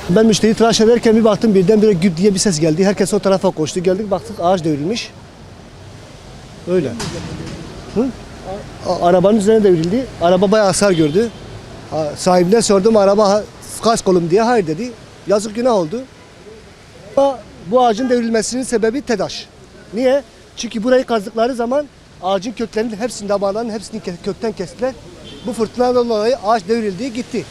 Ben müşteriyi tıraş ederken bir baktım birdenbire güp diye bir ses geldi. Herkes o tarafa koştu. Geldik baktık ağaç devrilmiş. Öyle. Hı? Arabanın üzerine devrildi. Araba bayağı hasar gördü. Sahibine sordum araba kaç kolum diye. Hayır dedi. Yazık günah oldu. Bu ağacın devrilmesinin sebebi TEDAŞ. Niye? Çünkü burayı kazdıkları zaman ağacın köklerinin hepsini, damarlarının hepsini kökten kestiler. Bu fırtınadan dolayı ağaç devrildi, gitti.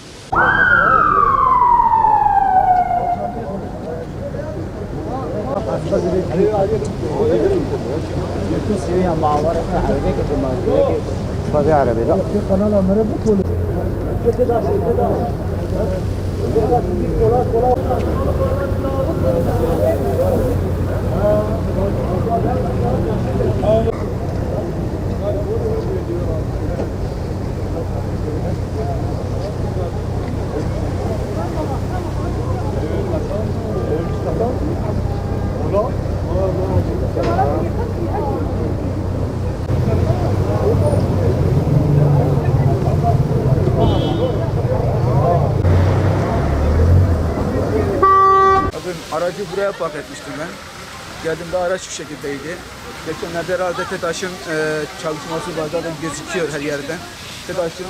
Aracı buraya park etmiştim ben. Geldiğimde araç şu şekildeydi. Geçenlerde herhalde TEDAŞ'ın çalışması var, zaten gözüküyor her yerden. TEDAŞ'ın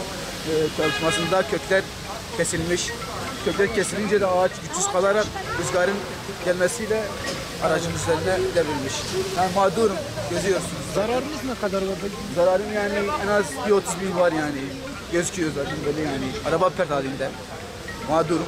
çalışmasında kökler kesilmiş. Kökler kesilince de ağaç güçsüz kalarak rüzgarın gelmesiyle aracın üzerine devrilmiş. Yani mağdurum, gözüyorsunuz. Zararınız ne kadar var? Zararım yani en az bir 30 bin var yani. Gözüküyor zaten böyle yani. Araba pert halinde. Mağdurum.